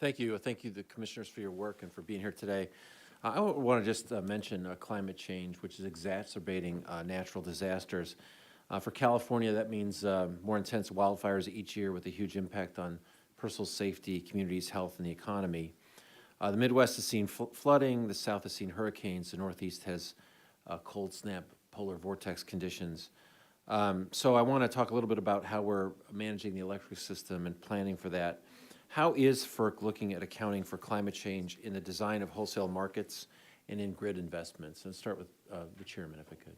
Thank you. Thank you, the commissioners, for your work and for being here today. I want to just mention climate change, which is exacerbating natural disasters. For California, that means more intense wildfires each year with a huge impact on personal safety, communities' health, and the economy. The Midwest has seen flooding, the South has seen hurricanes, the Northeast has cold snap polar vortex conditions. So I want to talk a little bit about how we're managing the electric system and planning for that. How is FERC looking at accounting for climate change in the design of wholesale markets and in grid investments? And start with the chairman, if I could.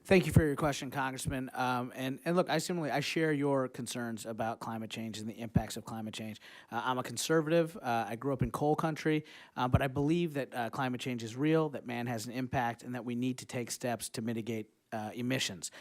Thank you for your question, Congressman. And look, I share your concerns about climate change and the impacts of climate change. I'm a conservative. I grew up in coal country, but I believe that climate change is real, that man has an impact, and that we need to take steps to mitigate emissions.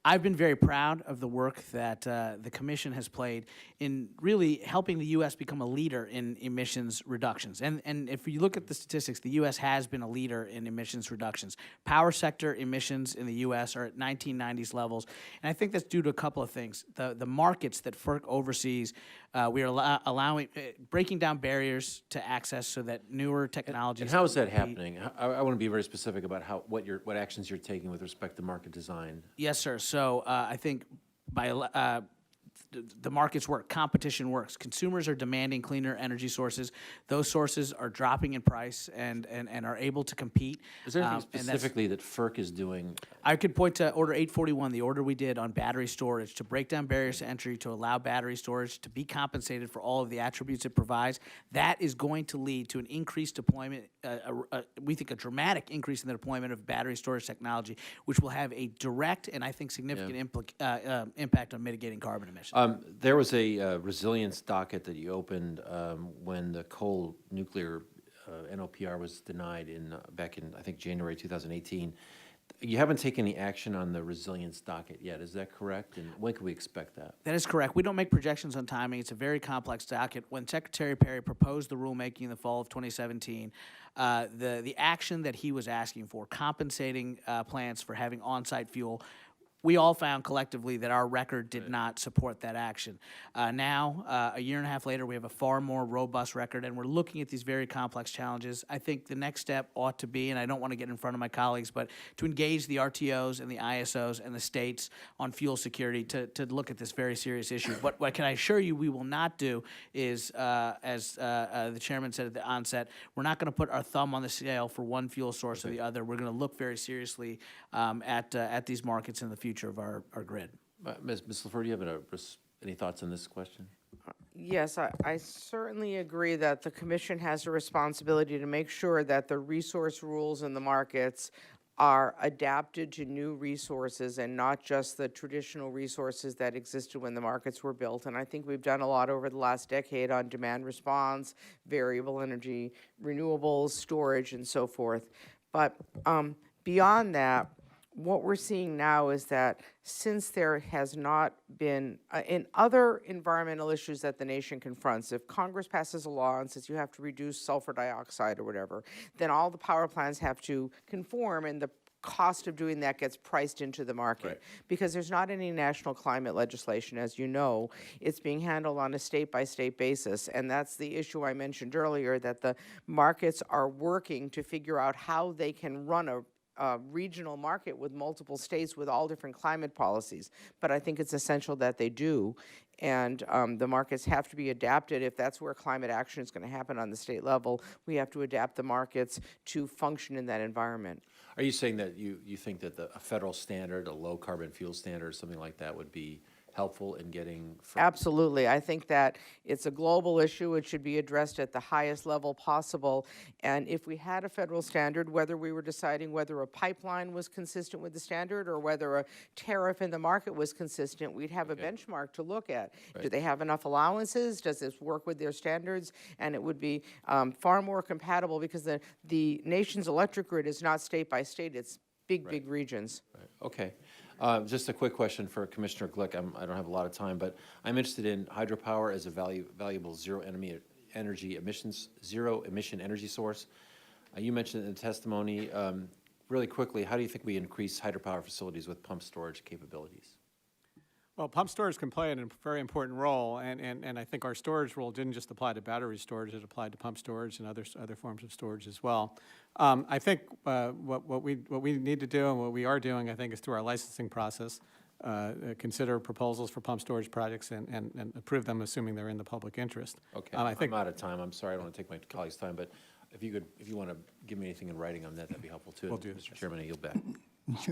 I've been very proud of the work that the Commission has played in really helping the U.S. become a leader in emissions reductions. And if you look at the statistics, the U.S. has been a leader in emissions reductions. Power sector emissions in the U.S. are at 1990s levels, and I think that's due to a couple of things. The markets that FERC oversees, we are breaking down barriers to access so that newer technologies. And how is that happening? I want to be very specific about what actions you're taking with respect to market design. Yes, sir. So I think by the markets work, competition works. Consumers are demanding cleaner energy sources. Those sources are dropping in price and are able to compete. Is there anything specifically that FERC is doing? I could point to Order 841, the order we did on battery storage to break down barriers to entry, to allow battery storage to be compensated for all of the attributes it provides. That is going to lead to an increased deployment, we think a dramatic increase in the deployment of battery storage technology, which will have a direct and I think significant impact on mitigating carbon emissions. There was a resilience docket that you opened when the coal nuclear NOPR was denied back in, I think, January 2018. You haven't taken any action on the resilience docket yet, is that correct? And when can we expect that? That is correct. We don't make projections on timing. It's a very complex docket. When Secretary Perry proposed the rulemaking in the fall of 2017, the action that he was asking for, compensating plants for having on-site fuel, we all found collectively that our record did not support that action. Now, a year and a half later, we have a far more robust record, and we're looking at these very complex challenges. I think the next step ought to be, and I don't want to get in front of my colleagues, but to engage the RTOs and the ISOs and the states on fuel security to look at this very serious issue. What can I assure you we will not do is, as the chairman said at the onset, we're not going to put our thumb on the scale for one fuel source or the other. We're going to look very seriously at these markets in the future of our grid. Ms. LaFleur, do you have any thoughts on this question? Yes, I certainly agree that the Commission has a responsibility to make sure that the resource rules in the markets are adapted to new resources and not just the traditional resources that existed when the markets were built. And I think we've done a lot over the last decade on demand response, variable energy, renewables, storage, and so forth. But beyond that, what we're seeing now is that since there has not been, in other environmental issues that the nation confronts, if Congress passes a law and says you have to reduce sulfur dioxide or whatever, then all the power plants have to conform, and the cost of doing that gets priced into the market. Right. Because there's not any national climate legislation, as you know. It's being handled on a state-by-state basis, and that's the issue I mentioned earlier, that the markets are working to figure out how they can run a regional market with multiple states with all different climate policies. But I think it's essential that they do, and the markets have to be adapted. If that's where climate action is going to happen on the state level, we have to adapt the markets to function in that environment. Are you saying that you think that a federal standard, a low carbon fuel standard, or something like that would be helpful in getting? Absolutely. I think that it's a global issue. It should be addressed at the highest level possible. And if we had a federal standard, whether we were deciding whether a pipeline was consistent with the standard or whether a tariff in the market was consistent, we'd have a benchmark to look at. Right. Do they have enough allowances? Does this work with their standards? And it would be far more compatible, because the nation's electric grid is not state by state. It's big regions. Right. Okay. Just a quick question for Commissioner Glick. I don't have a lot of time, but I'm interested in hydropower as a valuable zero emission energy source. You mentioned in the testimony, really quickly, how do you think we increase hydropower facilities with pump storage capabilities? Well, pump storage can play a very important role, and I think our storage rule didn't just apply to battery storage, it applied to pump storage and other forms of storage as well. I think what we need to do and what we are doing, I think, is through our licensing process, consider proposals for pump storage projects and approve them, assuming they're in the public interest. Okay, I think I'm out of time. I'm sorry, I don't want to take my colleagues' time, but if you want to give me anything in writing on that, that'd be helpful too. We'll do Mr. this. Chairman, I yield back. Sure.